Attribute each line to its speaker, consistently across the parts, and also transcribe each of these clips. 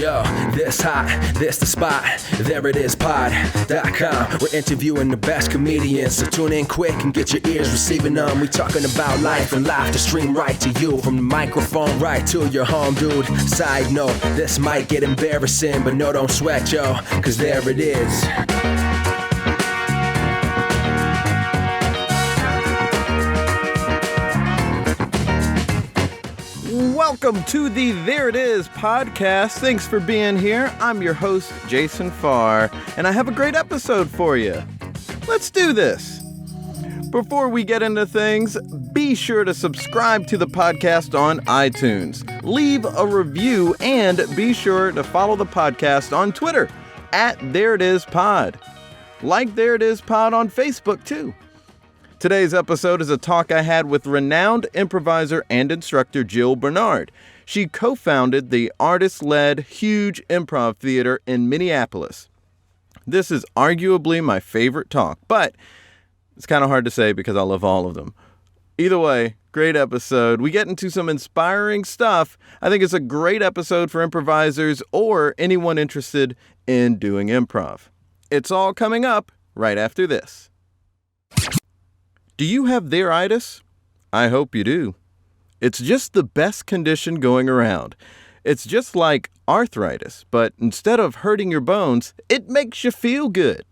Speaker 1: Yo, this hot, this the spot, there it is pod.com. We're interviewing the best comedians, so tune in quick and get your ears receiving them. We talking about life and laughter stream right to you, from the microphone right to your home, dude. Side note, this might get embarrassing, but no, don't sweat, yo, cause there it is.
Speaker 2: Welcome to the There It Is podcast. Thanks for being here. I'm your host, Jason Farr, and I have a great episode for you. Let's do this. Before we get into things, be sure to subscribe to the podcast on iTunes. Leave a review and be sure to follow the podcast on Twitter at There It Is Pod. Like There It Is Pod on Facebook too. Today's episode is a talk I had with renowned improviser and instructor Jill Bernard. She co-founded the artist-led huge improv theater in Minneapolis. This is arguably my favorite talk, but it's kind of hard to say because I love all of them. Either way, great episode. We get into some inspiring stuff. I think it's a great episode for improvisers or anyone interested in doing improv. It's all coming up right after this. Do you have there-itis? I hope you do. It's just the best condition going around. It's just like arthritis, but instead of hurting your bones, it makes you feel good.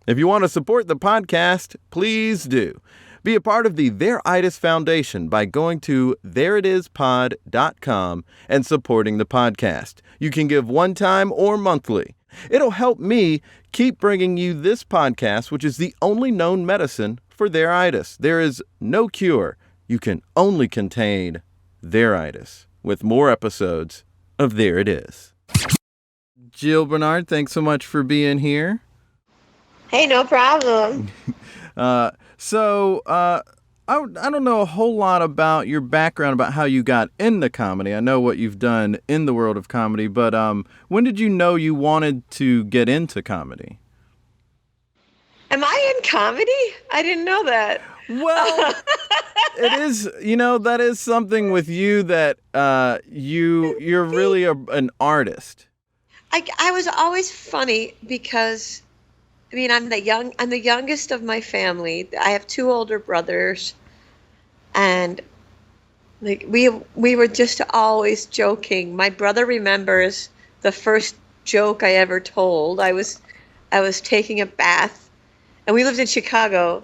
Speaker 2: If you want to support the podcast, please do. Be a part of the There-itis Foundation by going to thereitispod.com and supporting the podcast. You can give one time or monthly. It'll help me keep bringing you this podcast, which is the only known medicine for there-itis. There is no cure. You can only contain there-itis with more episodes of There It Is. Jill Bernard, thanks so much for being here.
Speaker 3: Hey, no problem.
Speaker 2: I don't know a whole lot about your background, about how you got into comedy. I know what you've done in the world of comedy, but when did you know you wanted to get into comedy?
Speaker 3: Am I in comedy? I didn't know that.
Speaker 2: Well, it is, that is something with you that you're really an artist.
Speaker 3: I was always funny because, I'm the youngest of my family. I have two older brothers, and we were just always joking. My brother remembers the first joke I ever told. I was taking a bath, and we lived in Chicago.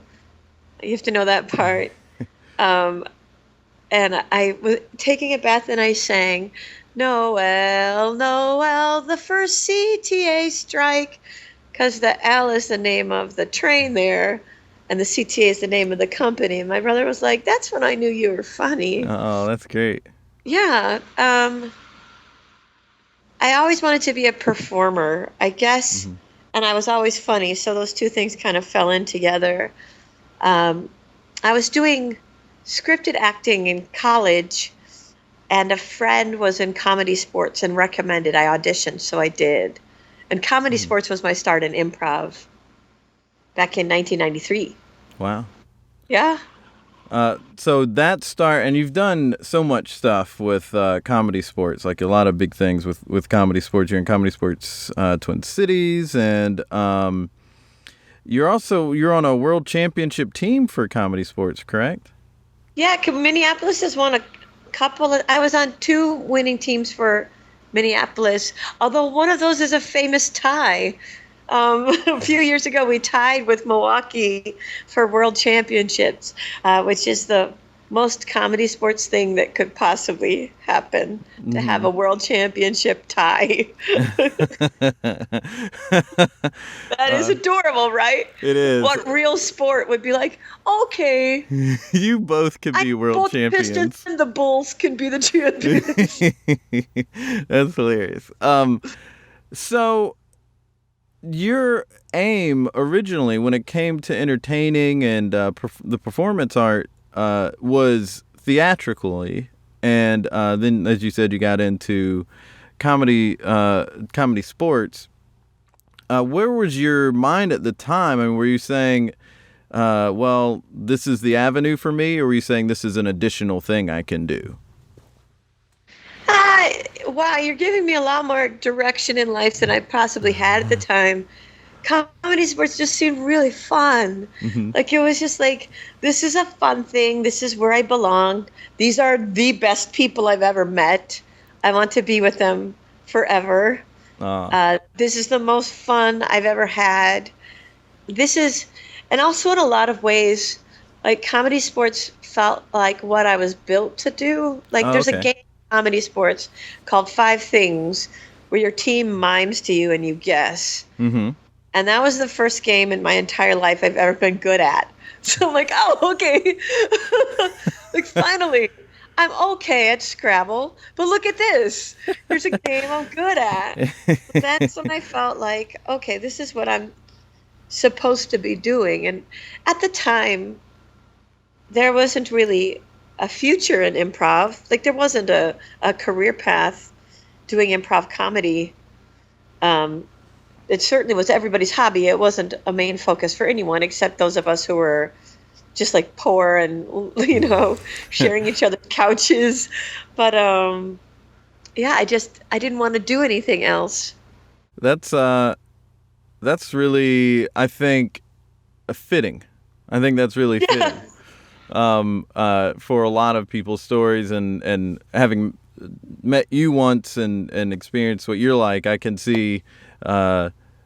Speaker 3: You have to know that part. And I was taking a bath, and I sang, "Noel, Noel, the first CTA strike," because the L is the name of the train there, and the CTA is the name of the company. And my brother was like, "That's when I knew you were funny."
Speaker 2: Oh, that's great.
Speaker 3: Yeah. I always wanted to be a performer, I guess. Mm-hmm. And I was always funny, so those two things kind of fell in together. I was doing scripted acting in college, and a friend was in comedy sports and recommended I auditioned, so I did. And comedy sports was my start in improv back in 1993.
Speaker 2: Wow.
Speaker 3: Yeah.
Speaker 2: So that start, and you've done so much stuff with comedy sports, like a lot of big things with comedy sports. You're in comedy sports Twin Cities, and you're on a world championship team for comedy sports, correct?
Speaker 3: Yeah, Minneapolis has won a couple of. I was on two winning teams for Minneapolis, although one of those is a famous tie. A few years ago, we tied with Milwaukee for world championships, which is the most comedy sports thing that could possibly happen, to have a world championship tie. That is adorable, right?
Speaker 2: It is.
Speaker 3: What real sport would be like, okay.
Speaker 2: You both can be world champions.
Speaker 3: Both Pistons and the Bulls can be the champions.
Speaker 2: That's hilarious. So your aim originally, when it came to entertaining and the performance art, was theatrically, and then, as you said, you got into comedy sports. Where was your mind at the time? I mean, were you saying, well, this is the avenue for me, or were you saying this is an additional thing I can do?
Speaker 3: wow, you're giving me a lot more direction in life than I possibly had at the time. Comedy sports just seemed really fun.
Speaker 2: Mm-hmm.
Speaker 3: Like, it was just like, this is a fun thing. This is where I belong. These are the best people I've ever met. I want to be with them forever. This is the most fun I've ever had. This is, and also in a lot of ways, like, comedy sports felt like what I was built to do. Like, there's a
Speaker 2: Okay.
Speaker 3: game in comedy sports called Five Things, where your team mimes to you and you guess.
Speaker 2: Mm-hmm.
Speaker 3: And that was the first game in my entire life I've ever been good at. So I'm like, oh, okay. Like, finally, I'm okay at Scrabble. But look at this. Here's a game I'm good at. That's when I felt like, okay, this is what I'm supposed to be doing. And at the time, there wasn't really a future in improv. Like, there wasn't a career path doing improv comedy. It certainly was everybody's hobby. It wasn't a main focus for anyone except those of us who were just like poor and, you know, sharing each other's couches. But yeah, I didn't want to do anything else.
Speaker 2: That's really, I think, fitting. I think that's really fitting. For a lot of people's stories, and having met you once and experienced what you're like, I can see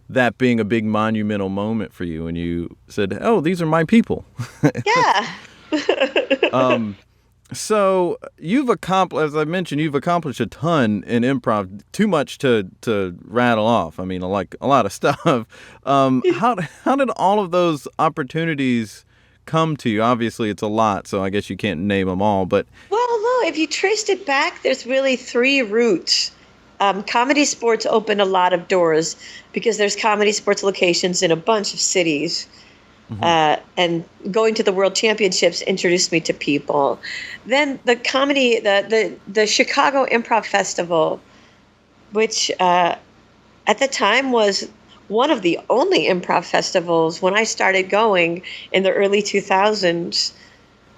Speaker 2: that being a big monumental moment for you when you said, "Oh, these are my people."
Speaker 3: Yeah.
Speaker 2: So you've accomplished, as I mentioned, you've accomplished a ton in improv. Too much to rattle off. I mean, like a lot of stuff. How did all of those opportunities come to you? Obviously, it's a lot, so I guess you can't name them all. But
Speaker 3: Well, no, if you traced it back, there's really three routes. Comedy sports opened a lot of doors because there's comedy sports locations in a bunch of cities. And going to the World Championships introduced me to people. Then the Chicago Improv Festival, which at the time was one of the only improv festivals when I started going in the early 2000s.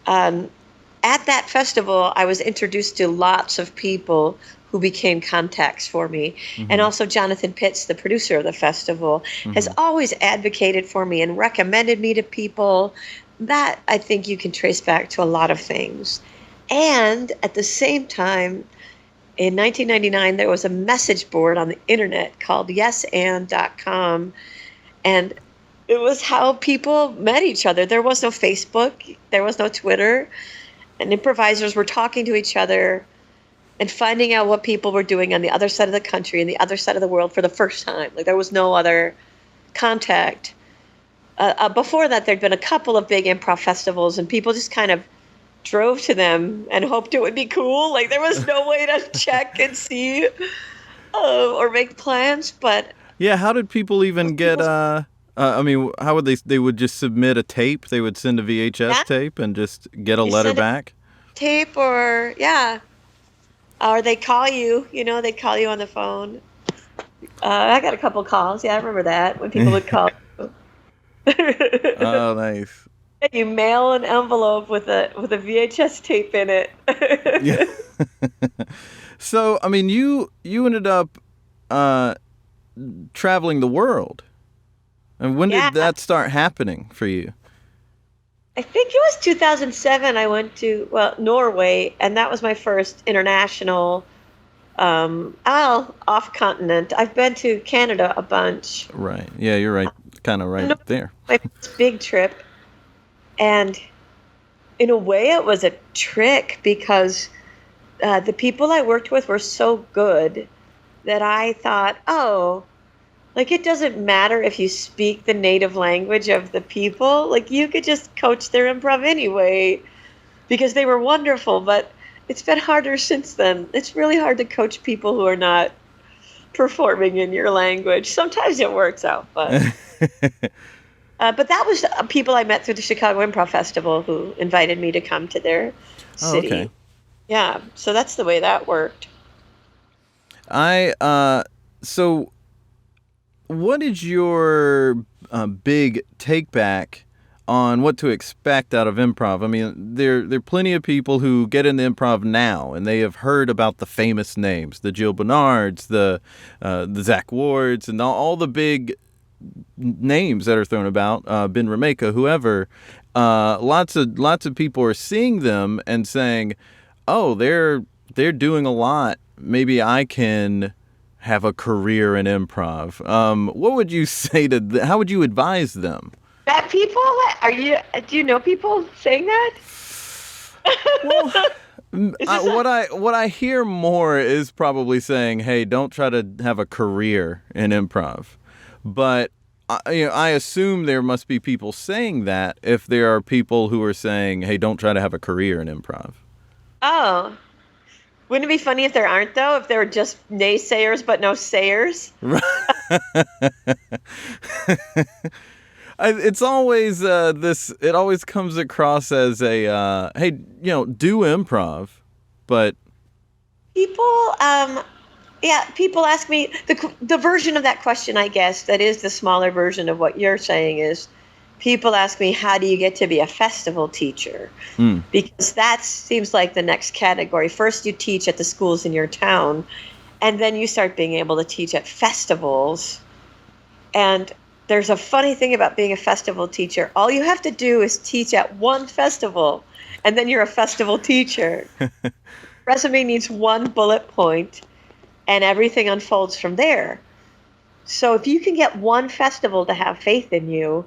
Speaker 3: At that festival, I was introduced to lots of people who became contacts for me. And also Jonathan Pitts, the producer of the festival, has always advocated for me and recommended me to people. That, I think, you can trace back to a lot of things. And at the same time, in 1999, there was a message board on the internet called yesand.com. And it was how people met each other. There was no Facebook. There was no Twitter. And improvisers were talking to each other and finding out what people were doing on the other side of the country and the other side of the world for the first time. Like, there was no other contact. Before that, there'd been a couple of big improv festivals, and people just kind of drove to them and hoped it would be cool. Like, there was no way to check and see or make plans. But
Speaker 2: yeah, how did people even get? I mean, how would they would just submit a tape? They would send a VHS tape and just get a letter back.
Speaker 3: Tape, or or they call you. You know, they call you on the phone. I got a couple calls. Yeah, I remember that when people would call.
Speaker 2: Oh, nice.
Speaker 3: You mail an envelope with a VHS tape in it.
Speaker 2: Yeah. So, I mean, you ended up traveling the world. And when did that start happening for you?
Speaker 3: I think it was 2007. I went to, Norway, and that was my first international, off-continent. I've been to Canada a bunch.
Speaker 2: Right. Yeah, you're right. Kind of right there.
Speaker 3: My first big trip. And in a way, it was a trick because the people I worked with were so good that I thought, like, it doesn't matter if you speak the native language of the people. Like, you could just coach their improv anyway because they were wonderful. But it's been harder since then. It's really hard to coach people who are not performing in your language. Sometimes it works out, but... But that was people I met through the Chicago Improv Festival who invited me to come to their city.
Speaker 2: Okay.
Speaker 3: Yeah, so that's the way that worked.
Speaker 2: So what is your big take back on what to expect out of improv. I mean, there are plenty of people who get into improv now, and they have heard about the famous names, the Jill Bernards, the Zach Wards, and all the big names that are thrown about, Ben Rameka, whoever. Lots of people are seeing them and saying, "Oh, they're doing a lot. Maybe I can have a career in improv." What would you say to how would you advise them?
Speaker 3: That people, do you know people saying that?
Speaker 2: Well, what I hear more is probably saying, "Hey, don't try to have a career in improv." But I assume there must be people saying that if there are people who are saying, "Hey, don't try to have a career in improv."
Speaker 3: Oh, wouldn't it be funny if there aren't, though? If there were just naysayers but no sayers?
Speaker 2: It's always it always comes across as a hey, do improv, but
Speaker 3: People, people ask me the version of that question, I guess, that is the smaller version of what you're saying is people ask me, how do you get to be a festival teacher? Because that seems like the next category. First, you teach at the schools in your town, and then you start being able to teach at festivals. And there's a funny thing about being a festival teacher. All you have to do is teach at one festival, and then you're a festival teacher. Resume needs one bullet point, and everything unfolds from there. So if you can get one festival to have faith in you,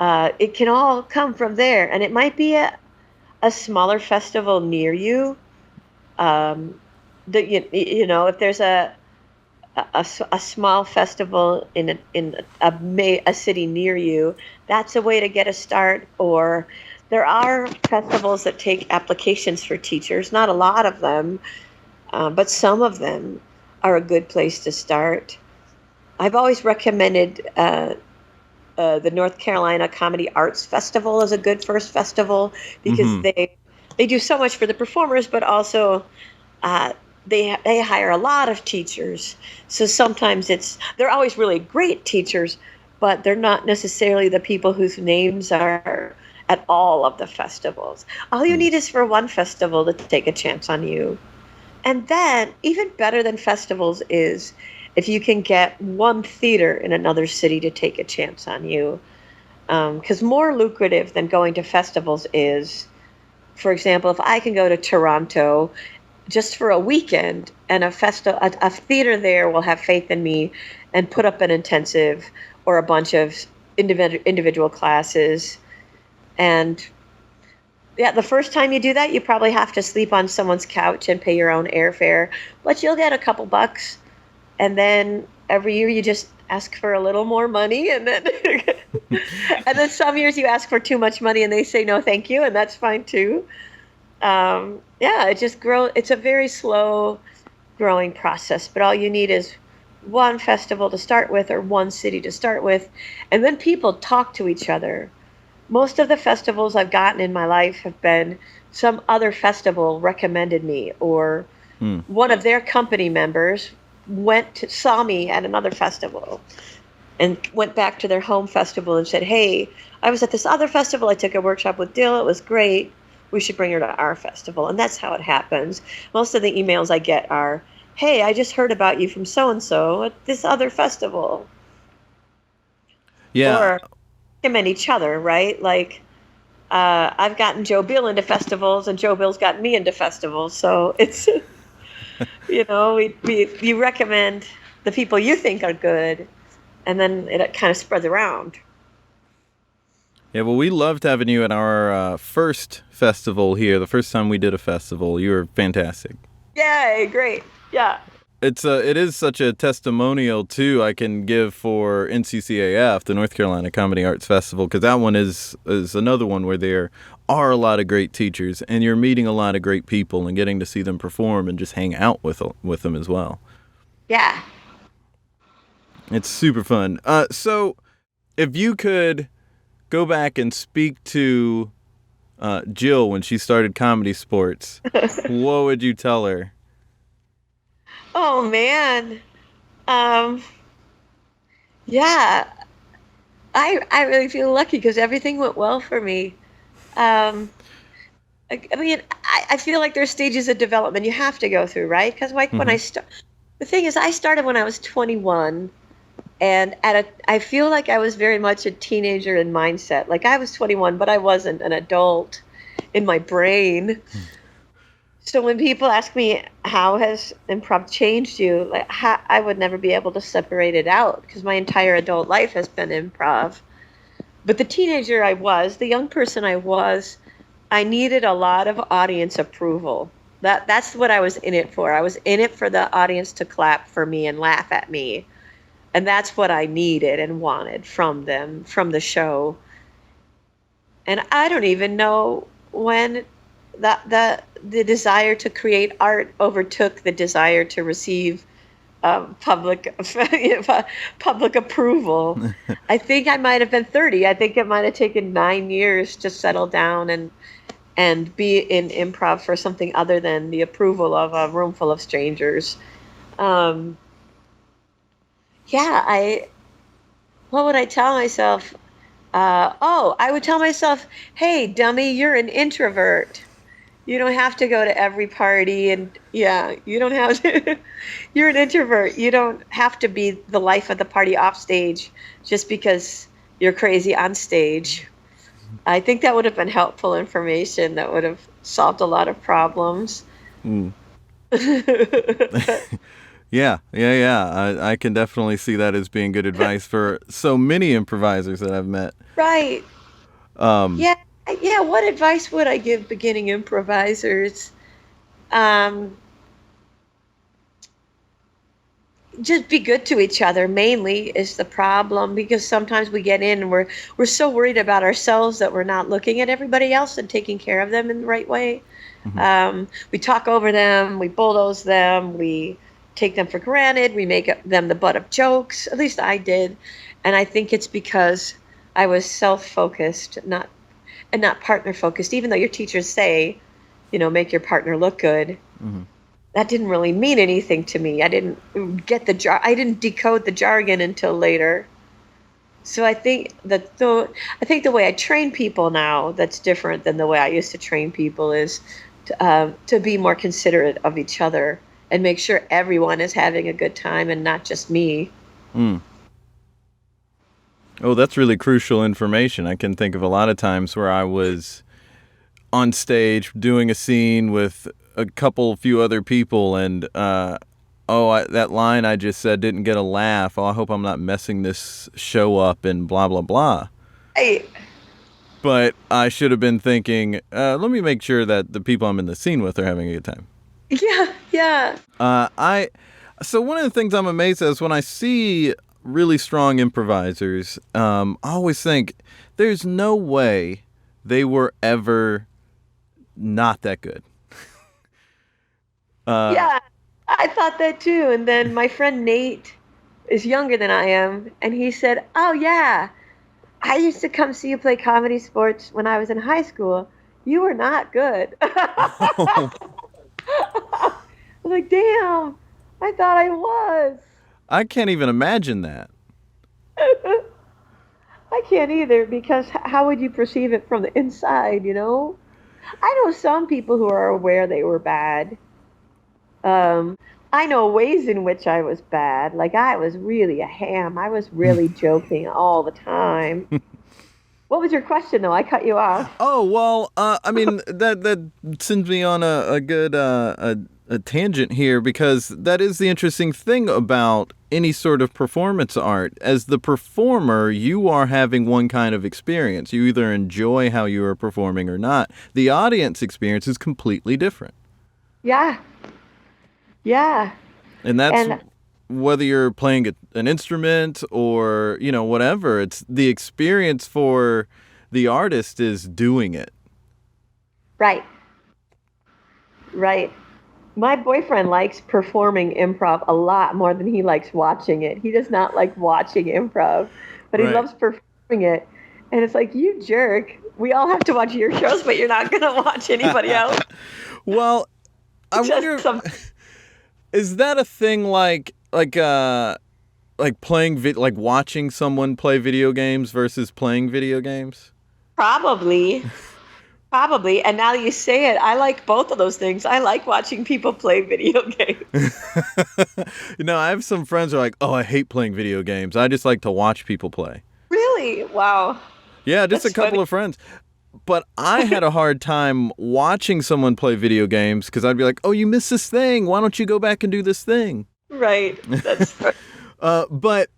Speaker 3: it can all come from there. And it might be a smaller festival near you. If there's a small festival in a city near you, that's a way to get a start. Or there are festivals that take applications for teachers, not a lot of them, but some of them are a good place to start. I've always recommended the North Carolina Comedy Arts Festival as a good first festival because they do so much for the performers, but also they hire a lot of teachers. So sometimes they're always really great teachers, but they're not necessarily the people whose names are at all of the festivals. All you need is for one festival to take a chance on you. And then even better than festivals is if you can get one theater in another city to take a chance on you. Because more lucrative than going to festivals is, for example, if I can go to Toronto just for a weekend, and a theater there will have faith in me and put up an intensive or a bunch of individual classes. And yeah, the first time you do that, you probably have to sleep on someone's couch and pay your own airfare, but you'll get a couple bucks. And then every year you just ask for a little more money, and then and then some years you ask for too much money and they say no thank you, and that's fine too. It just grows. It's a very slow growing process, but all you need is one festival to start with or one city to start with, and then people talk to each other. Most of the festivals I've gotten in my life have been some other festival recommended me, or one of their company members saw me at another festival and went back to their home festival and said, "Hey, I was at this other festival. I took a workshop with Dill. It was great. We should bring her to our festival." And that's how it happens. Most of the emails I get are, "Hey, I just heard about you from so-and-so at this other festival."
Speaker 2: Yeah.
Speaker 3: Or recommend each other, right? Like, I've gotten Joe Bill into festivals, and Joe Bill's gotten me into festivals. So it's, you recommend the people you think are good, and then it kind of spreads around.
Speaker 2: Yeah, well, we loved having you at our first festival here. The first time we did a festival, you were fantastic.
Speaker 3: Yay, great. Yeah.
Speaker 2: It is such a testimonial, too, I can give for NCCAF, the North Carolina Comedy Arts Festival, because that one is another one where there are a lot of great teachers, and you're meeting a lot of great people and getting to see them perform and just hang out with them as well.
Speaker 3: Yeah.
Speaker 2: It's super fun. So if you could go back and speak to Jill when she started Comedy Sports, what would you tell her?
Speaker 3: Oh, man. Yeah. I really feel lucky because everything went well for me. Um, I mean, I feel like there's stages of development you have to go through, right? Because like when
Speaker 2: Mm-hmm.
Speaker 3: the thing is, I started when I was 21, and I feel like I was very much a teenager in mindset. Like I was 21, but I wasn't an adult in my brain. So when people ask me how has improv changed you, like I would never be able to separate it out because my entire adult life has been improv. But the teenager I was, the young person I was, I needed a lot of audience approval. That's what I was in it for. I was in it for the audience to clap for me and laugh at me. And that's what I needed and wanted from them, from the show. And I don't even know when the desire to create art overtook the desire to receive public public approval. I think I might have been 30. I think it might have taken 9 years to settle down and be in improv for something other than the approval of a room full of strangers. Um, yeah, what would I tell myself? I would tell myself, hey, dummy, you're an introvert. You don't have to go to every party. And yeah, you don't have to. You're an introvert. You don't have to be the life of the party off stage just because you're crazy on stage. I think that would have been helpful information that would have solved a lot of problems.
Speaker 2: Mm. Yeah. I can definitely see that as being good advice for so many improvisers that I've met.
Speaker 3: Right.
Speaker 2: Um,
Speaker 3: Yeah. Yeah. What advice would I give beginning improvisers? Um, just be good to each other mainly is the problem because sometimes we get in and we're so worried about ourselves that we're not looking at everybody else and taking care of them in the right way. We talk over them, we bulldoze them, we take them for granted, we make them the butt of jokes. At least I did. And I think it's because I was self-focused, not partner-focused, even though your teachers say, make your partner look good.
Speaker 2: mm-hmm.
Speaker 3: That didn't really mean anything to me. I didn't I didn't decode the jargon until later. So I think the way I train people now that's different than the way I used to train people is to be more considerate of each other and make sure everyone is having a good time and not just me.
Speaker 2: Mm. Oh, that's really crucial information. I can think of a lot of times where I was on stage doing a scene with a few other people, and that line I just said didn't get a laugh. Oh, I hope I'm not messing this show up and blah, blah, blah.
Speaker 3: Hey.
Speaker 2: But I should have been thinking, let me make sure that the people I'm in the scene with are having a good time.
Speaker 3: Yeah.
Speaker 2: So one of the things I'm amazed at is when I see really strong improvisers, I always think there's no way they were ever not that good.
Speaker 3: Yeah, I thought that too. And then my friend Nate is younger than I am, and he said, "Oh yeah, I used to come see you play comedy sports when I was in high school. You were not good." I was like, "Damn, I thought I was."
Speaker 2: I can't even imagine that.
Speaker 3: I can't either because how would you perceive it from the inside, I know some people who are aware they were bad. I know ways in which I was bad. Like I was really a ham. I was really joking all the time. What was your question, though? I cut you off.
Speaker 2: Oh, well, I mean, that sends me on a good a tangent here because that is the interesting thing about any sort of performance art. As the performer, you are having one kind of experience. You either enjoy how you are performing or not. The audience experience is completely different.
Speaker 3: Yeah.
Speaker 2: And that's whether you're playing an instrument or, whatever. It's the experience for the artist is doing it.
Speaker 3: Right. My boyfriend likes performing improv a lot more than he likes watching it. He does not like watching improv, but he loves performing it. And it's like, you jerk. We all have to watch your shows, but you're not going to watch anybody else.
Speaker 2: Well, I wonder, is that a thing like like like watching someone play video games versus playing video games?
Speaker 3: Probably. Probably. And now that you say it, I like both of those things. I like watching people play video games.
Speaker 2: I have some friends who are like, oh, I hate playing video games. I just like to watch people play.
Speaker 3: Really? Wow.
Speaker 2: Yeah, just
Speaker 3: That's
Speaker 2: a couple
Speaker 3: funny.
Speaker 2: of friends. But I had a hard time watching someone play video games because I'd be like, oh, you missed this thing. Why don't you go back and do this thing?
Speaker 3: Right. That's funny.
Speaker 2: But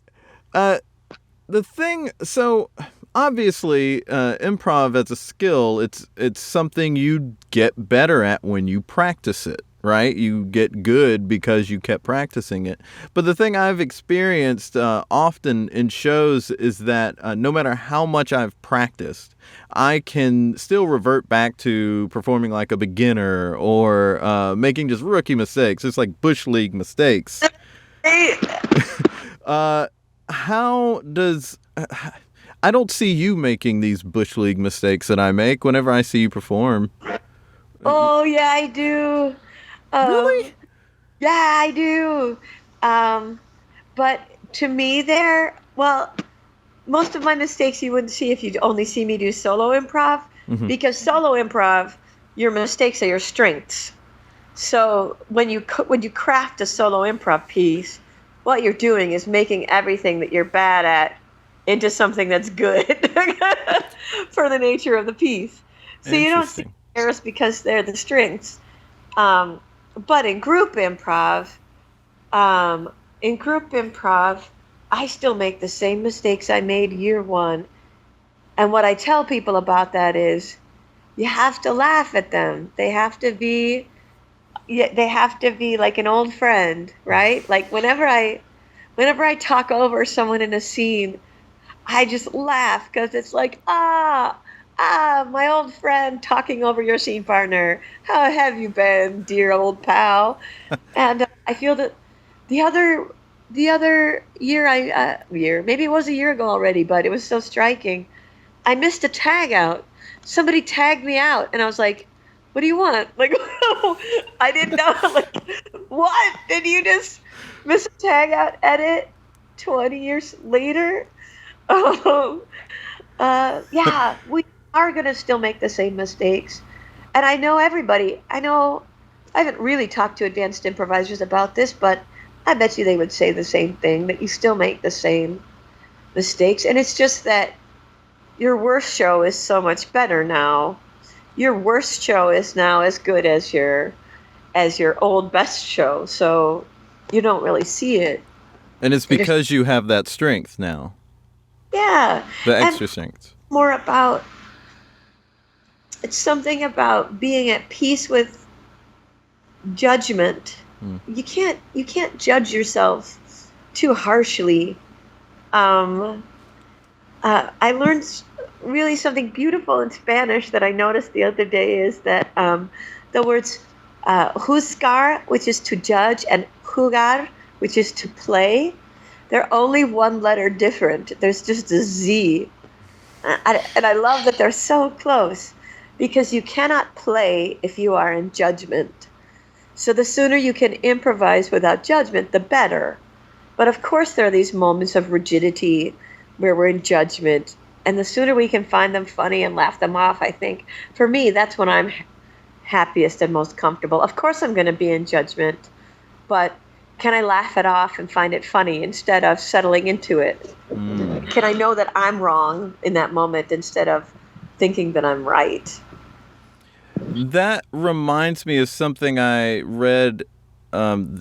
Speaker 2: the thing, so obviously, improv as a skill, it's something you get better at when you practice it, right? You get good because you kept practicing it. But the thing I've experienced often in shows is that no matter how much I've practiced, I can still revert back to performing like a beginner or making just rookie mistakes. It's like Bush League mistakes. How does... I don't see you making these Bush League mistakes that I make whenever I see you perform.
Speaker 3: Oh, yeah, I do.
Speaker 2: Really?
Speaker 3: Yeah, I do. But to me most of my mistakes you wouldn't see if you only see me do solo improv, because solo improv, your mistakes are your strengths. So when you craft a solo improv piece, what you're doing is making everything that you're bad at into something that's good for the nature of the piece. So you don't see errors because they're the strengths. But in group improv, I still make the same mistakes I made year one. And what I tell people about that is you have to laugh at them. They have to be like an old friend, right? Like whenever I talk over someone in a scene, I just laugh because it's like, my old friend talking over your scene partner. How have you been, dear old pal? And I feel that the other year, maybe it was a year ago already, but it was so striking. I missed a tag out. Somebody tagged me out, and I was like, what do you want? Like, I didn't know. Like, what? Did you just miss a tag out edit 20 years later? Yeah, we are going to still make the same mistakes. And I know everybody. I haven't really talked to advanced improvisers about this, but I bet you they would say the same thing, that you still make the same mistakes. And it's just that your worst show is so much better now. Your worst show is now as good as your old best show. So you don't really see it.
Speaker 2: And it's because you have that strength now.
Speaker 3: Yeah.
Speaker 2: The extra strength.
Speaker 3: It's something about being at peace with judgment. You can't judge yourself too harshly. I learned really something beautiful in Spanish that I noticed the other day is that the words juzgar, which is to judge, and jugar, which is to play, they're only one letter different. There's just a Z. And I love that they're so close, because you cannot play if you are in judgment. So the sooner you can improvise without judgment, the better. But of course there are these moments of rigidity where we're in judgment. And the sooner we can find them funny and laugh them off, I think, for me, that's when I'm happiest and most comfortable. Of course I'm going to be in judgment, but can I laugh it off and find it funny instead of settling into it? Can I know that I'm wrong in that moment instead of thinking that I'm right?
Speaker 2: That reminds me of something I read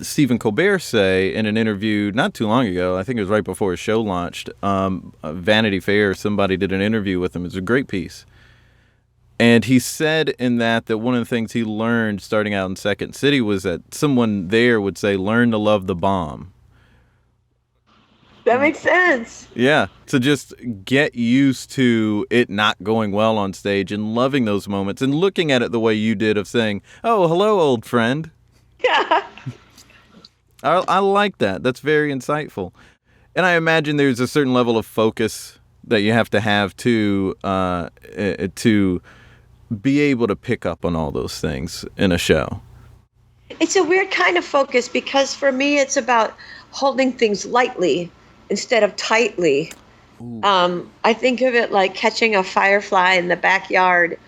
Speaker 2: Stephen Colbert say in an interview not too long ago. I think it was right before his show launched. Vanity Fair, somebody did an interview with him. It was a great piece. And he said in that one of the things he learned starting out in Second City was that someone there would say, learn to love the bomb.
Speaker 3: That makes sense.
Speaker 2: Yeah. So just get used to it not going well on stage and loving those moments and looking at it the way you did of saying, oh, hello, old friend.
Speaker 3: Yeah.
Speaker 2: I like that. That's very insightful. And I imagine there's a certain level of focus that you have to be able to pick up on all those things in a show.
Speaker 3: It's a weird kind of focus because for me it's about holding things lightly. instead of tightly. I think of it like catching a firefly in the backyard.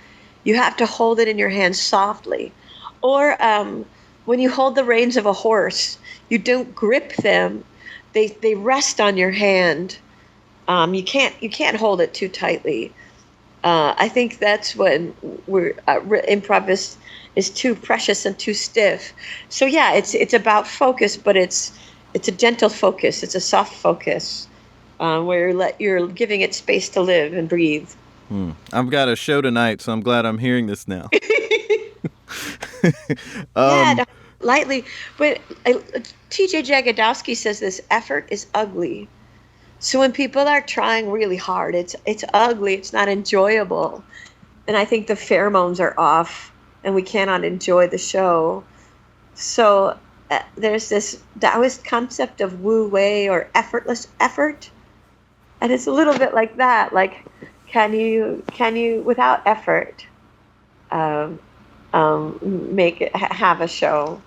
Speaker 3: You have to hold it in your hand softly. Or when you hold the reins of a horse, you don't grip them. They rest on your hand. You can't hold it too tightly. I think that's when improv is too precious and too stiff. So yeah, it's about focus, but it's a gentle focus. It's a soft focus where you're giving it space to live and breathe.
Speaker 2: I've got a show tonight, so I'm glad I'm hearing this now.
Speaker 3: Yeah, lightly. But T.J. Jagodowski says this effort is ugly. So when people are trying really hard, it's ugly. It's not enjoyable, and I think the pheromones are off, and we cannot enjoy the show. So there's this Taoist concept of wu wei, or effortless effort, and it's a little bit like that. Like, can you without effort have a show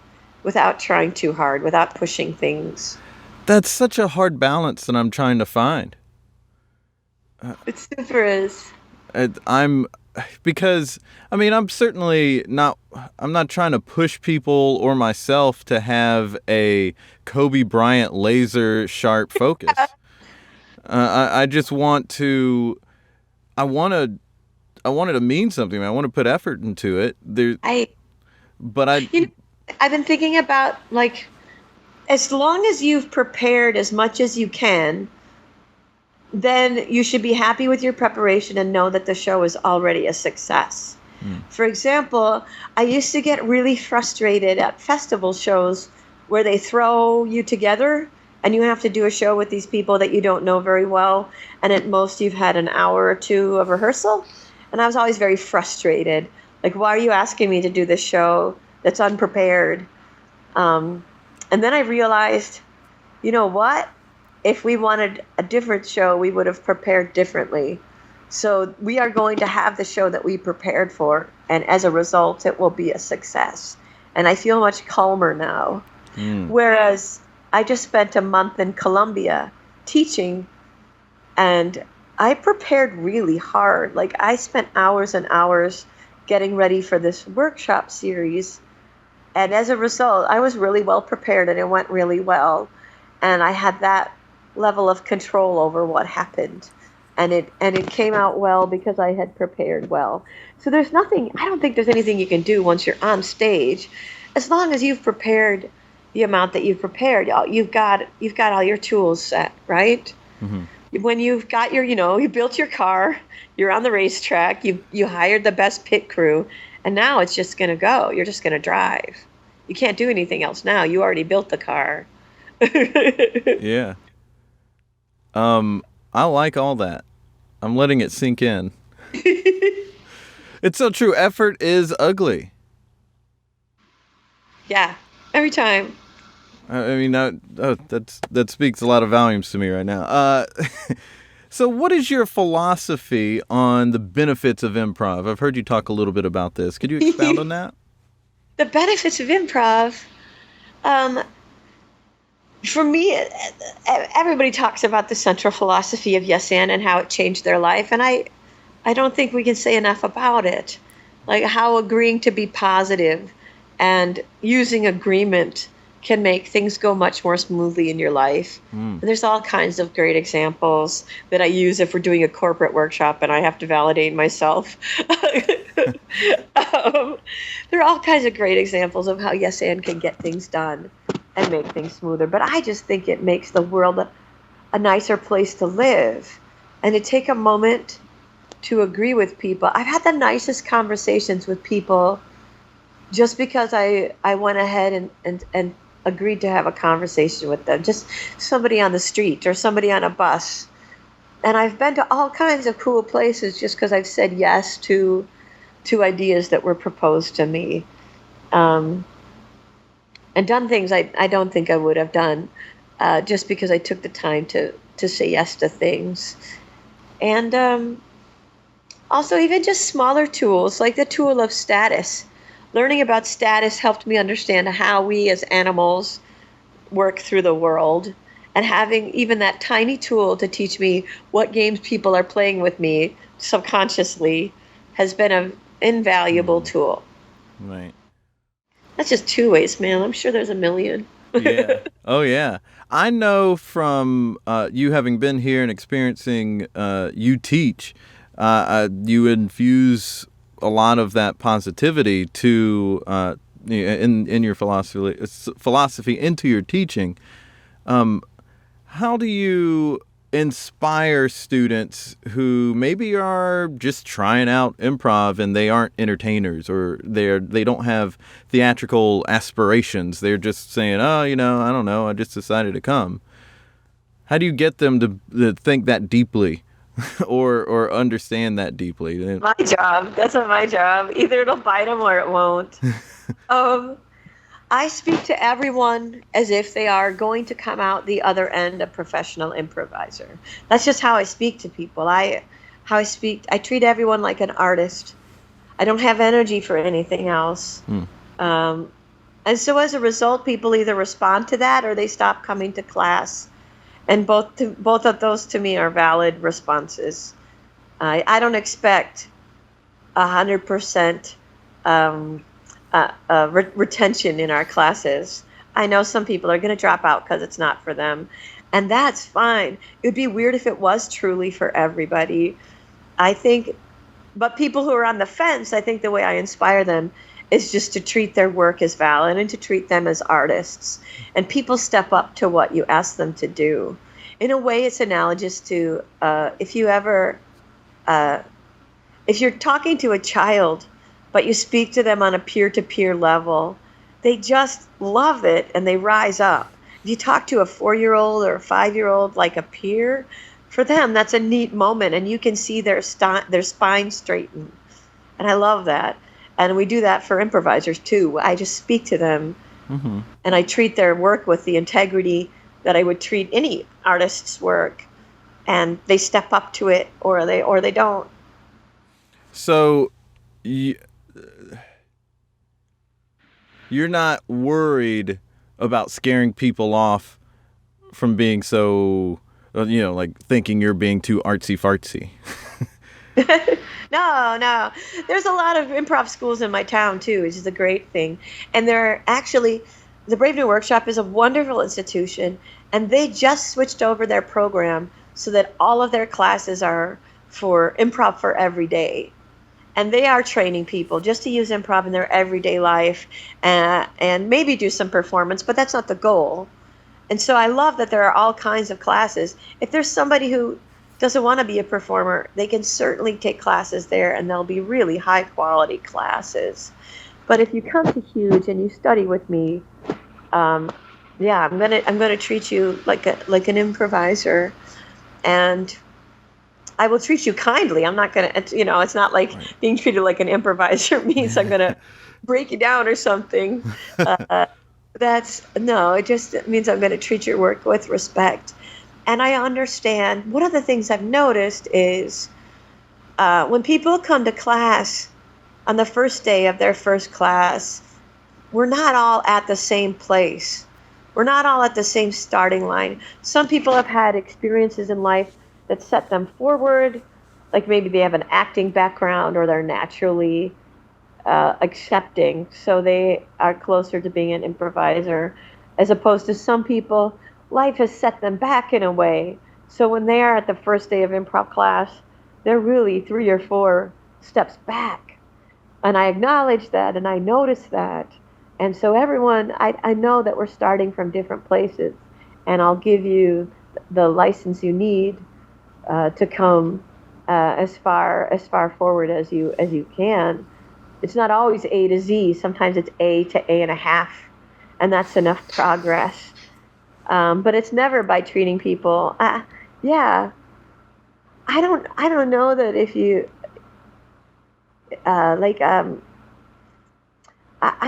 Speaker 3: without trying too hard, without pushing things?
Speaker 2: That's such a hard balance that I'm trying to find.
Speaker 3: It super is.
Speaker 2: Because I'm certainly not. I'm not trying to push people or myself to have a Kobe Bryant laser sharp focus. I just want to. I want it to mean something. I want to put effort into it.
Speaker 3: I've been thinking about, like, as long as you've prepared as much as you can, then you should be happy with your preparation and know that the show is already a success. For example, I used to get really frustrated at festival shows where they throw you together and you have to do a show with these people that you don't know very well, and at most you've had an hour or two of rehearsal. And I was always very frustrated. Like, why are you asking me to do this show that's unprepared? And then I realized, you know what? If we wanted a different show, we would have prepared differently. So we are going to have the show that we prepared for, and as a result, it will be a success. And I feel much calmer now. Whereas I just spent a month in Colombia teaching, and I prepared really hard. Like, I spent hours and hours getting ready for this workshop series. And as a result, I was really well prepared, and it went really well. And I had that level of control over what happened. And it came out well because I had prepared well. So I don't think there's anything you can do once you're on stage. As long as you've prepared the amount that you've prepared, you've got all your tools set, right? Mm-hmm. When you've got you built your car, you're on the racetrack, you hired the best pit crew, and now it's just going to go. You're just going to drive. You can't do anything else now. You already built the car.
Speaker 2: Yeah. I like all that. I'm letting it sink in. It's so true. Effort is ugly.
Speaker 3: Yeah. Every time.
Speaker 2: That speaks a lot of volumes to me right now. So what is your philosophy on the benefits of improv? I've heard you talk a little bit about this. Could you expound on that?
Speaker 3: The benefits of improv, for me, everybody talks about the central philosophy of yes and how it changed their life, and I don't think we can say enough about it. Like, how agreeing to be positive and using agreement can make things go much more smoothly in your life. And there's all kinds of great examples that I use if we're doing a corporate workshop and I have to validate myself. There are all kinds of great examples of how yes and can get things done and make things smoother. But I just think it makes the world a nicer place to live, and to take a moment to agree with people. I've had the nicest conversations with people just because I went ahead and agreed to have a conversation with them. Just somebody on the street or somebody on a bus. And I've been to all kinds of cool places just because I've said yes to ideas that were proposed to me. And done things I don't think I would have done just because I took the time to say yes to things. And also even just smaller tools, like the tool of status. Learning about status helped me understand how we as animals work through the world. And having even that tiny tool to teach me what games people are playing with me subconsciously has been an invaluable tool.
Speaker 2: Right.
Speaker 3: That's just two ways, man. I'm sure there's a million.
Speaker 2: Yeah. Oh, yeah. I know from you having been here and experiencing you teach, you infuse a lot of that positivity to in your philosophy into your teaching. How do you inspire students who maybe are just trying out improv and they aren't entertainers, or they don't have theatrical aspirations? They're just saying, oh, I don't know, I just decided to come. How do you get them to think that deeply or understand that deeply?
Speaker 3: My job. That's not my job. Either it'll bite them or it won't. I speak to everyone as if they are going to come out the other end a professional improviser. That's just how I speak to people. I treat everyone like an artist. I don't have energy for anything else. And so as a result, people either respond to that or they stop coming to class. And both of those to me are valid responses. I don't expect 100% retention in our classes. I know some people are going to drop out because it's not for them, and that's fine. It would be weird if it was truly for everybody, I think. But people who are on the fence, I think the way I inspire them is just to treat their work as valid and to treat them as artists. And people step up to what you ask them to do. In a way, it's analogous to if you're talking to a child but you speak to them on a peer-to-peer level, they just love it and they rise up. If you talk to a 4-year-old or a 5-year-old like a peer, for them that's a neat moment, and you can see their spine straighten. And I love that. And we do that for improvisers too. I just speak to them, and I treat their work with the integrity that I would treat any artist's work, and they step up to it or they don't.
Speaker 2: So you're not worried about scaring people off from being so, like thinking you're being too artsy-fartsy.
Speaker 3: No. There's a lot of improv schools in my town too, which is a great thing. And they're actually, the Brave New Workshop is a wonderful institution, and they just switched over their program so that all of their classes are for improv for every day. And they are training people just to use improv in their everyday life and maybe do some performance, but that's not the goal. And so I love that there are all kinds of classes. If there's somebody who doesn't want to be a performer, they can certainly take classes there, and they'll be really high quality classes. But if you come to Huge and you study with me, I'm gonna treat you like an improviser, and I will treat you kindly. I'm not going to, it's not like being treated like an improviser means I'm going to break you down or something. It just means I'm going to treat your work with respect. And I understand, one of the things I've noticed is when people come to class on the first day of their first class, we're not all at the same place. We're not all at the same starting line. Some people have had experiences in life that set them forward, like maybe they have an acting background or they're naturally accepting, so they are closer to being an improviser, as opposed to some people, life has set them back in a way. So when they are at the first day of improv class, they're really 3 or 4 steps back. And I acknowledge that, and I notice that. And so everyone, I know that we're starting from different places, and I'll give you the license you need to come as far forward as you can. It's not always A to Z. Sometimes it's A to A and a half, and that's enough progress. But it's never by treating people. I don't know that if you I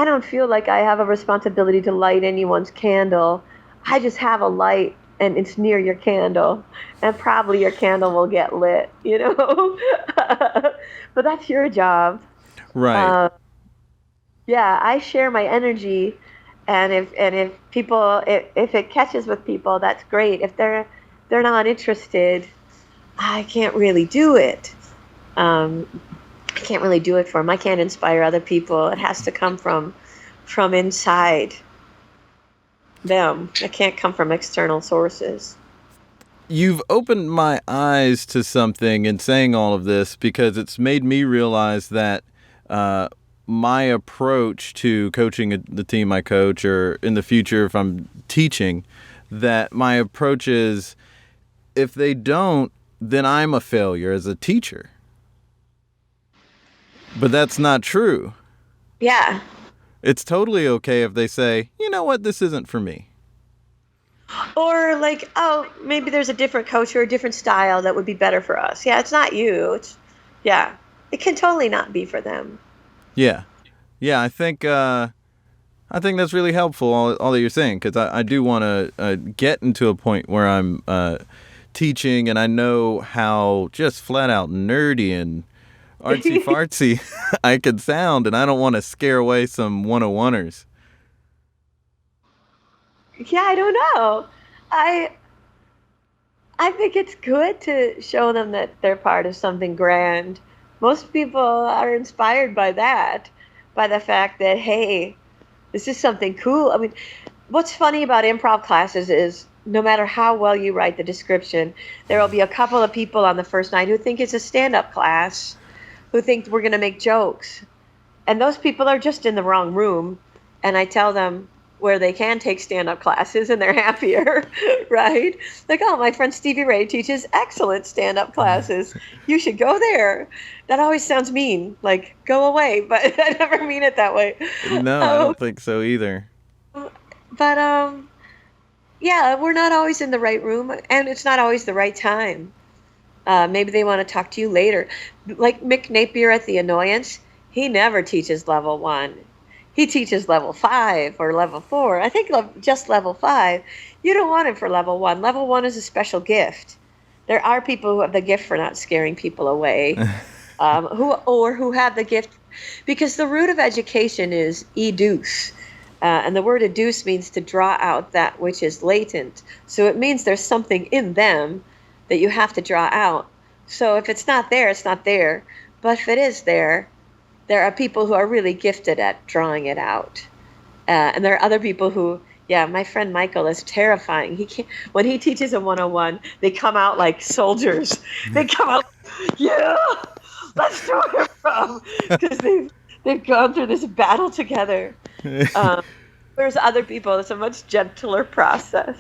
Speaker 3: don't feel like I have a responsibility to light anyone's candle. I just have a light, and it's near your candle, and probably your candle will get lit, But that's your job.
Speaker 2: Right.
Speaker 3: I share my energy, And if people, if it catches with people, that's great. If they're not interested, I can't really do it. Um, I can't really do it for them. I can't inspire other people. It has to come from inside them. It can't come from external sources.
Speaker 2: You've opened my eyes to something in saying all of this, because it's made me realize that my approach to coaching the team I coach, or in the future if I'm teaching, that my approach is, if they don't, then I'm a failure as a teacher. But that's not true.
Speaker 3: Yeah.
Speaker 2: It's totally okay if they say, you know what, this isn't for me.
Speaker 3: Or like, oh, maybe there's a different coach or a different style that would be better for us. Yeah, it's not you. Yeah, it can totally not be for them.
Speaker 2: Yeah. Yeah, I think that's really helpful, all that you're saying, because I do want to get into a point where I'm teaching, and I know how just flat out nerdy and artsy-fartsy I can sound, and I don't want to scare away some 101ers.
Speaker 3: Yeah, I don't know. I think it's good to show them that they're part of something grand. Most people are inspired by that, by the fact that, hey, this is something cool. I mean, what's funny about improv classes is no matter how well you write the description, there will be a couple of people on the first night who think it's a stand-up class, who think we're going to make jokes. And those people are just in the wrong room. And I tell them where they can take stand-up classes and they're happier, right? Like, oh, my friend Stevie Ray teaches excellent stand-up classes. You should go there. That always sounds mean, like, go away, but I never mean it that way.
Speaker 2: No, I don't think so either.
Speaker 3: But, yeah, we're not always in the right room, and it's not always the right time. Maybe they want to talk to you later. Like Mick Napier at The Annoyance, he never teaches level 1. He teaches level 5 or level 4. I think just level 5. You don't want him for level 1. Level 1 is a special gift. There are people who have the gift for not scaring people away, who have the gift, because the root of education is educe. And the word educe means to draw out that which is latent. So it means there's something in them that you have to draw out. So if it's not there, it's not there. But if it is there are people who are really gifted at drawing it out. And there are other people who, yeah, my friend Michael is terrifying. When he teaches a 101, they come out like soldiers. They come out, yeah, let's do it from, because they've gone through this battle together. Whereas other people, it's a much gentler process.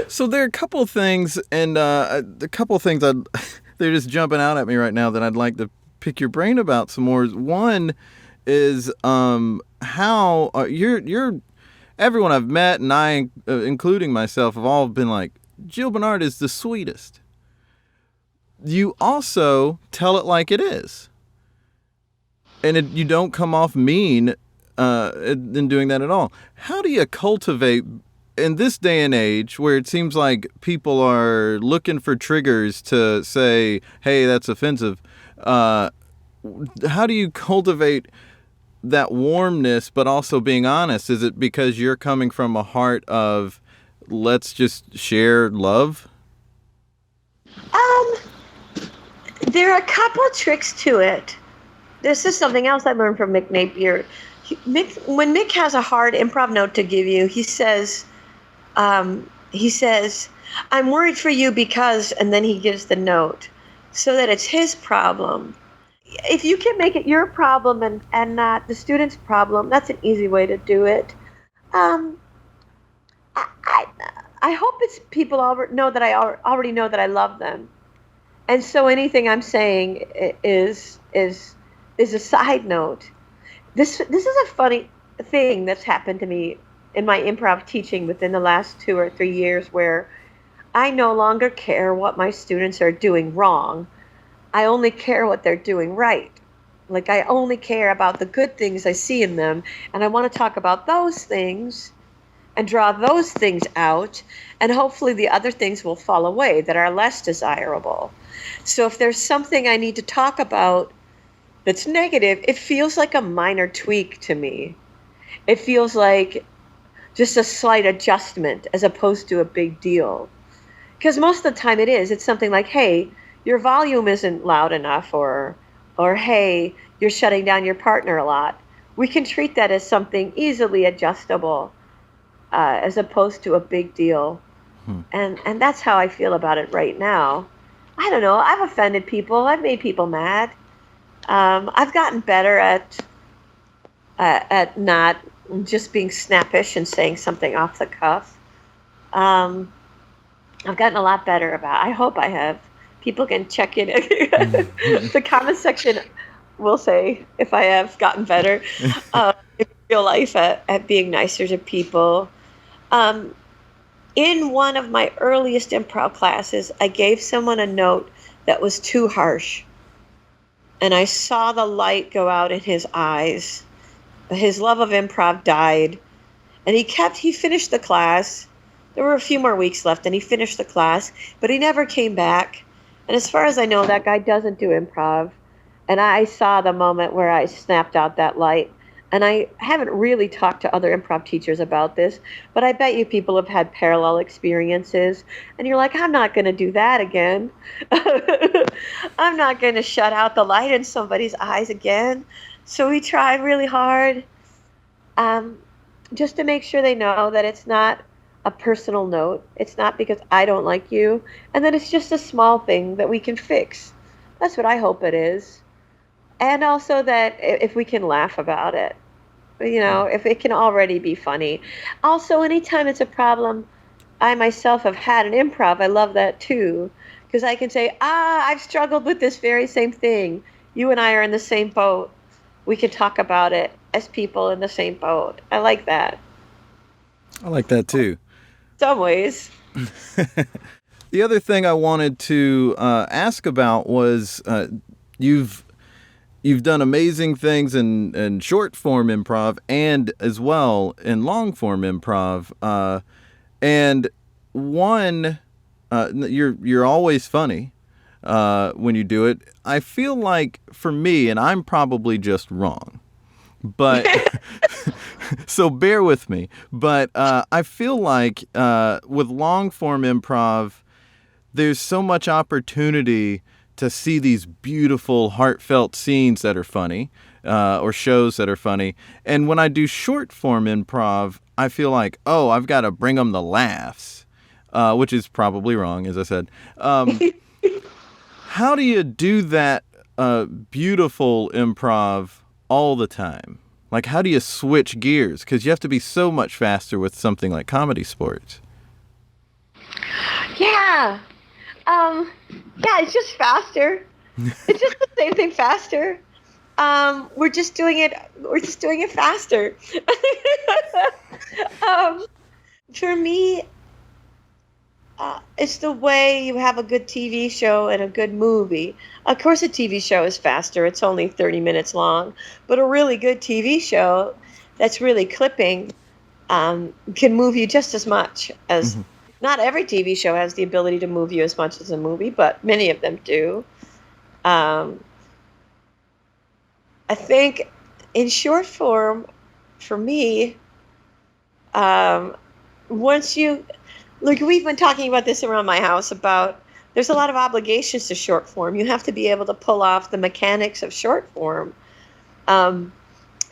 Speaker 2: So there are a couple of things, and they're just jumping out at me right now that I'd like to pick your brain about some more. One is how you're everyone I've met, and I, including myself, have all been like, Jill Bernard is the sweetest. You also tell it like it is, and you don't come off mean in doing that at all. How do you cultivate, in this day and age where it seems like people are looking for triggers to say, hey, that's offensive, how do you cultivate that warmness but also being honest? Is it because you're coming from a heart of let's just share love?
Speaker 3: There are a couple of tricks to it. This is something else I learned from Mick Napier. When Mick has a hard improv note to give you, he says, I'm worried for you because, and then he gives the note so that it's his problem. If you can make it your problem and not the student's problem, that's an easy way to do it. I hope it's people already know that I already know that I love them. And so anything I'm saying is a side note. This is a funny thing that's happened to me in my improv teaching within the last 2 or 3 years, where I no longer care what my students are doing wrong. I only care what they're doing right. Like, I only care about the good things I see in them, and I want to talk about those things and draw those things out, and hopefully the other things will fall away that are less desirable. So if there's something I need to talk about that's negative, it feels like a minor tweak to me. it feels like just a slight adjustment as opposed to a big deal. Because most of the time it is. It's something like, hey, your volume isn't loud enough, or hey, you're shutting down your partner a lot. We can treat that as something easily adjustable, as opposed to a big deal. And that's how I feel about it right now. I don't know. I've offended people. I've made people mad. I've gotten better at not just being snappish and saying something off the cuff. I've gotten a lot better about. I hope I have. People can check in. The comment section will say if I have gotten better in real life at being nicer to people. In one of my earliest improv classes, I gave someone a note that was too harsh. And I saw the light go out in his eyes. His love of improv died. And he finished the class. There were a few more weeks left, and he finished the class, but he never came back. And as far as I know, that guy doesn't do improv. And I saw the moment where I snapped out that light. And I haven't really talked to other improv teachers about this, but I bet you people have had parallel experiences. And you're like, I'm not going to do that again. I'm not going to shut out the light in somebody's eyes again. So we tried really hard, just to make sure they know that it's not a personal note. It's not because I don't like you, and that it's just a small thing that we can fix. That's what I hope it is. And also that if we can laugh about it, if it can already be funny. Also, anytime it's a problem I myself have had in improv, I love that too. Because I can say, I've struggled with this very same thing. You and I are in the same boat. We can talk about it as people in the same boat. I like that.
Speaker 2: I like that too.
Speaker 3: Some ways.
Speaker 2: The other thing I wanted to ask about was you've done amazing things in short form improv and as well in long form improv. And one, you're always funny when you do it. I feel like for me, and I'm probably just wrong, but so bear with me. But I feel like with long form improv, there's so much opportunity to see these beautiful, heartfelt scenes that are funny, or shows that are funny. And when I do short form improv, I feel like, I've got to bring them the laughs, which is probably wrong, as I said. How do you do that beautiful improv all the time? Like, how do you switch gears? Because you have to be so much faster with something like comedy sports.
Speaker 3: Yeah. It's just faster. It's just the same thing faster. We're just doing it faster. For me, it's the way you have a good TV show and a good movie. Of course, a TV show is faster. It's only 30 minutes long. But a really good TV show that's really clipping can move you just as much as... Mm-hmm. Not every TV show has the ability to move you as much as a movie, but many of them do. I think in short form, for me, once you... Look, we've been talking about this around my house about there's a lot of obligations to short form. You have to be able to pull off the mechanics of short form. And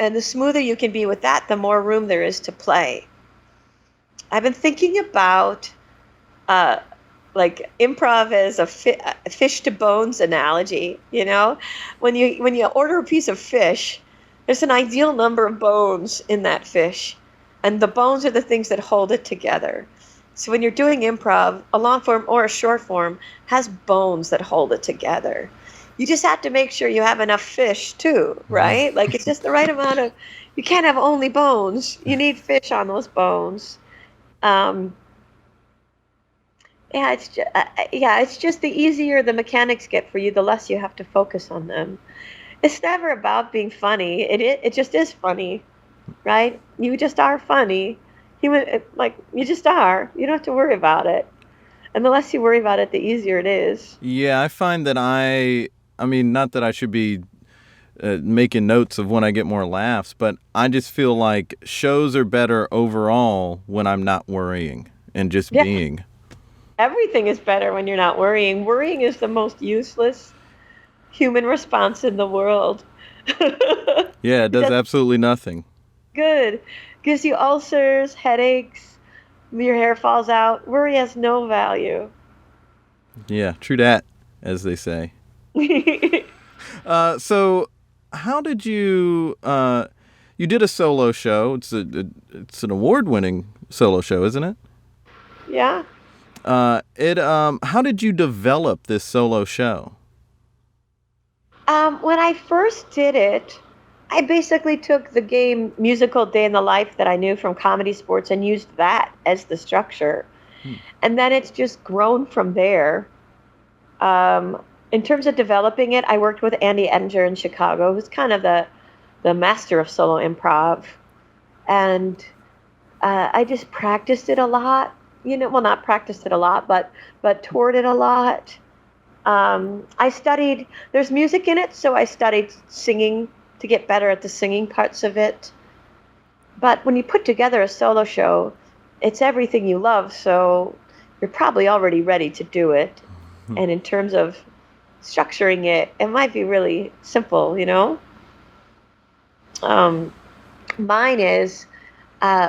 Speaker 3: the smoother you can be with that, the more room there is to play. I've been thinking about like improv as a fish to bones analogy. When you order a piece of fish, there's an ideal number of bones in that fish, and the bones are the things that hold it together. So when you're doing improv, a long form or a short form has bones that hold it together. You just have to make sure you have enough fish too, right? Like it's just the right amount of. You can't have only bones. You need fish on those bones. It's just the easier the mechanics get for you, the less you have to focus on them. It's never about being funny. It just is funny, right? You just are funny. You just are. You don't have to worry about it. And the less you worry about it, the easier it is.
Speaker 2: Yeah, I find that I mean, not that I should be making notes of when I get more laughs, but I just feel like shows are better overall when I'm not worrying and just being.
Speaker 3: Everything is better when you're not worrying. Worrying is the most useless human response in the world.
Speaker 2: Yeah, it does absolutely nothing.
Speaker 3: Good. Gives you ulcers, headaches, your hair falls out. Worry has no value.
Speaker 2: Yeah, true that, as they say. So how did you you did a solo show. It's an award-winning solo show, isn't it?
Speaker 3: Yeah.
Speaker 2: How did you develop this solo show?
Speaker 3: When I first did it, I basically took the game musical Day in the Life that I knew from Comedy Sports and used that as the structure. And then it's just grown from there. In terms of developing it, I worked with Andy Edinger in Chicago, who's kind of the master of solo improv. And I just practiced it a lot. Well, not practiced it a lot, but toured it a lot. I studied, there's music in it, so I studied singing to get better at the singing parts of it. But when you put together a solo show, it's everything you love, so you're probably already ready to do it. And in terms of structuring it, it might be really simple, Mine is,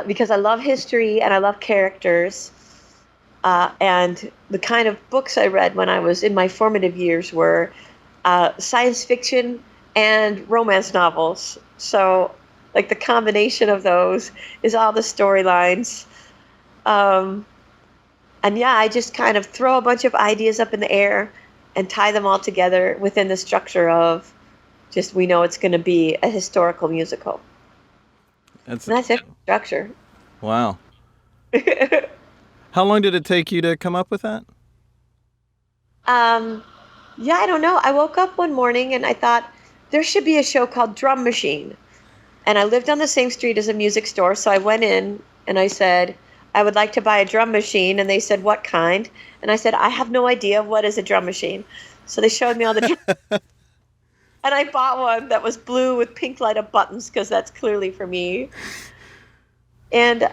Speaker 3: because I love history and I love characters, and the kind of books I read when I was in my formative years were science fiction and romance novels. So, like, the combination of those is all the storylines. And yeah, I just kind of throw a bunch of ideas up in the air and tie them all together within the structure of just, we know it's going to be a historical musical. That's it, structure.
Speaker 2: Wow. How long did it take you to come up with that?
Speaker 3: Yeah, I don't know. I woke up one morning and I thought there should be a show called Drum Machine. And I lived on the same street as a music store, so I went in and I said, I would like to buy a drum machine. And they said, what kind? And I said, I have no idea. What is a drum machine? So they showed me all the drums. And I bought one that was blue with pink light up buttons because that's clearly for me. And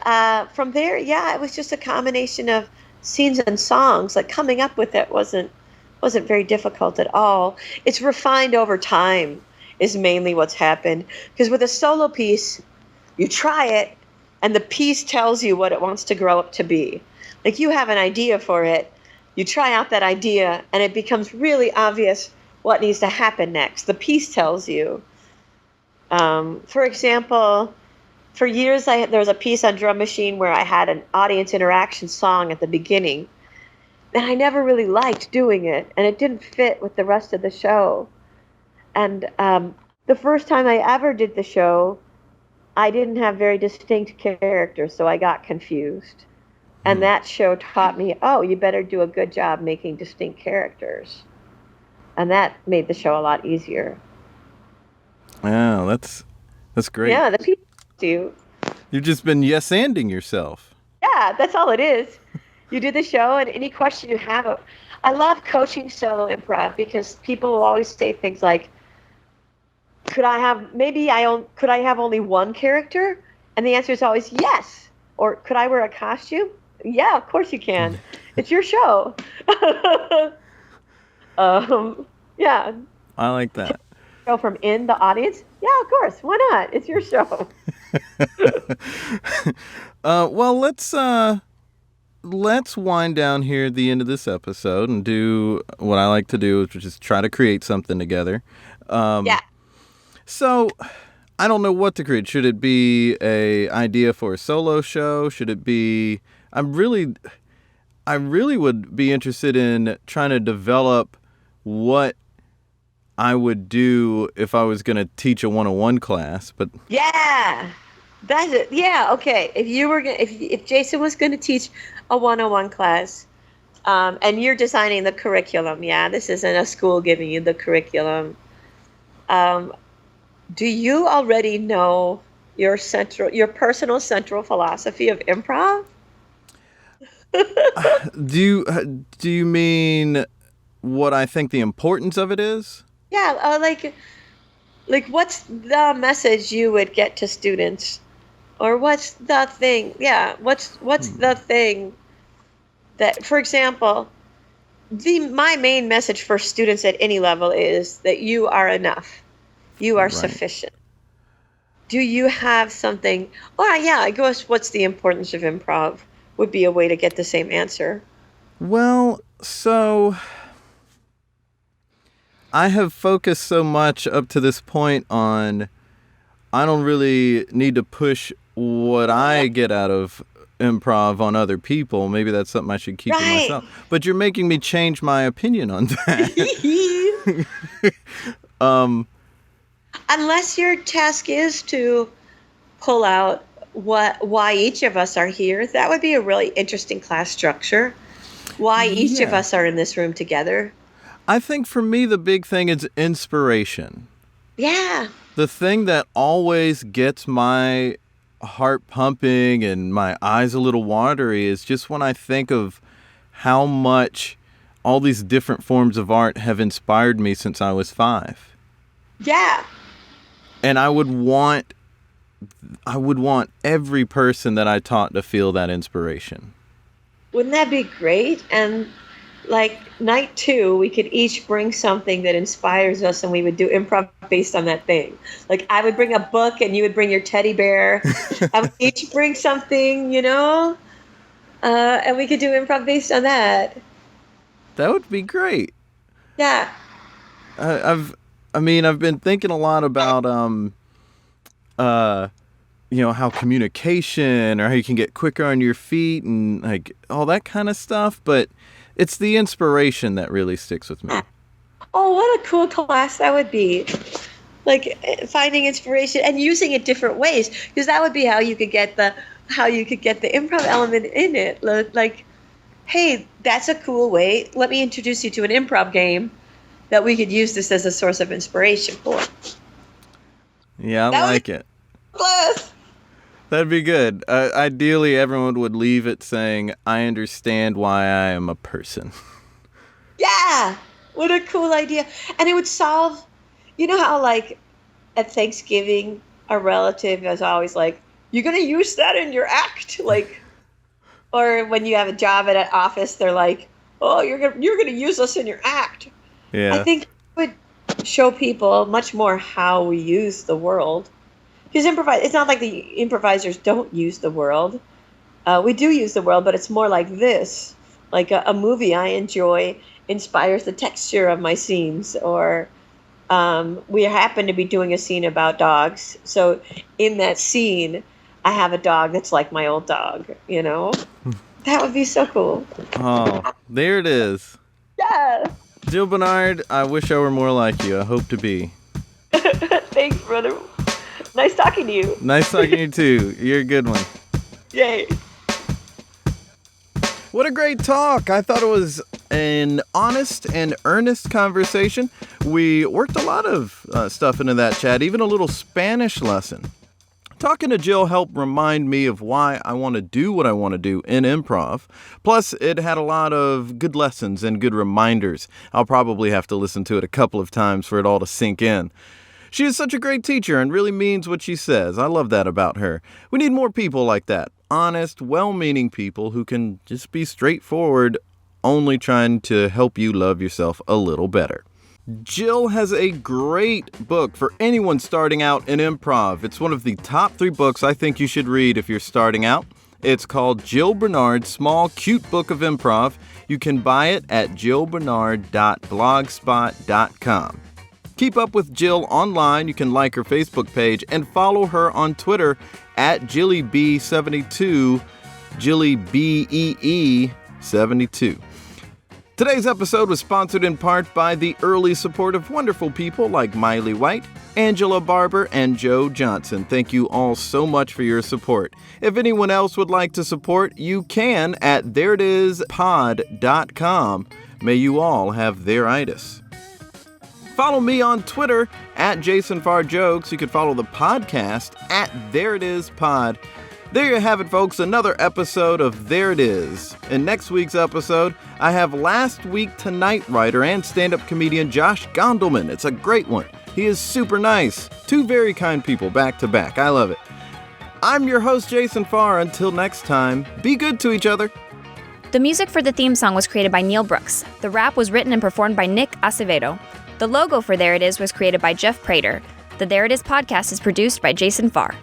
Speaker 3: from there, yeah, it was just a combination of scenes and songs. Like, coming up with it wasn't very difficult at all. It's refined over time is mainly what's happened. Because with a solo piece, you try it, and the piece tells you what it wants to grow up to be. Like, you have an idea for it, you try out that idea, and it becomes really obvious what needs to happen next. The piece tells you. For example, for years there was a piece on Drum Machine where I had an audience interaction song at the beginning, and I never really liked doing it, and it didn't fit with the rest of the show. And the first time I ever did the show, I didn't have very distinct characters, so I got confused. And that show taught me, oh, you better do a good job making distinct characters. And that made the show a lot easier.
Speaker 2: Wow, that's great.
Speaker 3: Yeah, the people do.
Speaker 2: You've just been yes-anding yourself.
Speaker 3: Yeah, that's all it is. You do the show, and any question you have. I love coaching solo improv because people will always say things like, could I have only one character? And the answer is always yes. Or could I wear a costume? Yeah, of course you can. It's your show. Yeah.
Speaker 2: I like that.
Speaker 3: Go from in the audience? Yeah, of course. Why not? It's your show.
Speaker 2: Well, let's wind down here at the end of this episode and do what I like to do, which is try to create something together.
Speaker 3: Yeah.
Speaker 2: So, I don't know what to create. Should it be a idea for a solo show? Should it be... I really would be interested in trying to develop what I would do if I was going to teach a 101 class, but...
Speaker 3: Yeah. That's it. Yeah, okay. If Jason was going to teach a 101 class, and you're designing the curriculum, yeah, this isn't a school giving you the curriculum. Do you already know your personal central philosophy of improv?
Speaker 2: Do you mean what I think the importance of it is?
Speaker 3: Yeah, Like, what's the message you would get to students? Or what's the thing? Yeah, what's the thing that, for example, my main message for students at any level is that you are enough. You are
Speaker 2: Right.
Speaker 3: sufficient. Do you have something? Oh, yeah, I guess what's the importance of improv would be a way to get the same answer.
Speaker 2: Well, so I have focused so much up to this point on I don't really need to push what I get out of improv on other people. Maybe that's something I should keep to
Speaker 3: Right.
Speaker 2: myself. But you're making me change my opinion on that.
Speaker 3: Unless your task is to pull out why each of us are here, that would be a really interesting class structure. Why each of
Speaker 2: Yeah.
Speaker 3: us are in this room together.
Speaker 2: I think for me, the big thing is inspiration.
Speaker 3: Yeah.
Speaker 2: The thing that always gets my heart pumping and my eyes a little watery is just when I think of how much all these different forms of art have inspired me since I was 5.
Speaker 3: Yeah.
Speaker 2: And I would want every person that I taught to feel that inspiration.
Speaker 3: Wouldn't that be great? And like night 2, we could each bring something that inspires us and we would do improv based on that thing. Like I would bring a book and you would bring your teddy bear. I would each bring something, and we could do improv based on that.
Speaker 2: That would be great.
Speaker 3: Yeah.
Speaker 2: I've been thinking a lot about how communication or how you can get quicker on your feet and like all that kind of stuff, but it's the inspiration that really sticks with me.
Speaker 3: Oh, what a cool class that would be. Like finding inspiration and using it different ways, because that would be how you could get the improv element in it. Like, hey, that's a cool way. Let me introduce you to an improv game that we could use this as a source of inspiration for.
Speaker 2: Yeah, I
Speaker 3: That would
Speaker 2: like
Speaker 3: be
Speaker 2: it.
Speaker 3: Class.
Speaker 2: That'd be good. Ideally, everyone would leave it saying, I understand why I am a person.
Speaker 3: Yeah. What a cool idea. And it would solve, how like at Thanksgiving, a relative is always like, you're going to use that in your act? Like, or when you have a job at an office, they're like, oh, you're going to use us in your act.
Speaker 2: Yeah.
Speaker 3: I think it would show people much more how we use the world. Because it's not like the improvisers don't use the world. We do use the world, but it's more like this. Like a movie I enjoy inspires the texture of my scenes. Or we happen to be doing a scene about dogs. So in that scene, I have a dog that's like my old dog, That would be so cool.
Speaker 2: Oh, there it is.
Speaker 3: Yeah.
Speaker 2: Jill Bernard, I wish I were more like you. I hope to be.
Speaker 3: Thanks, brother. Nice talking to you.
Speaker 2: Nice talking to you, too. You're a good one.
Speaker 3: Yay.
Speaker 2: What a great talk. I thought it was an honest and earnest conversation. We worked a lot of stuff into that chat, even a little Spanish lesson. Talking to Jill helped remind me of why I want to do what I want to do in improv. Plus, it had a lot of good lessons and good reminders. I'll probably have to listen to it a couple of times for it all to sink in. She is such a great teacher and really means what she says. I love that about her. We need more people like that. Honest, well-meaning people who can just be straightforward, only trying to help you love yourself a little better. Jill has a great book for anyone starting out in improv. It's one of the top 3 books I think you should read if you're starting out. It's called Jill Bernard's Small Cute Book of Improv. You can buy it at jillbernard.blogspot.com. Keep up with Jill online. You can like her Facebook page and follow her on Twitter at JillyB72, JillyBEE72. Today's episode was sponsored in part by the early support of wonderful people like Miley White, Angela Barber, and Joe Johnson. Thank you all so much for your support. If anyone else would like to support, you can at thereitispod.com. May you all have their-itis. Follow me on Twitter at JasonFarJokes. You can follow the podcast at ThereItIsPod. There you have it, folks, another episode of There It Is. In next week's episode, I have Last Week Tonight writer and stand-up comedian Josh Gondelman. It's a great one. He is super nice. Two very kind people back to back. I love it. I'm your host, Jason Farr. Until next time, be good to each other.
Speaker 4: The music for the theme song was created by Neil Brooks. The rap was written and performed by Nick Acevedo. The logo for There It Is was created by Jeff Prater. The There It Is podcast is produced by Jason Farr.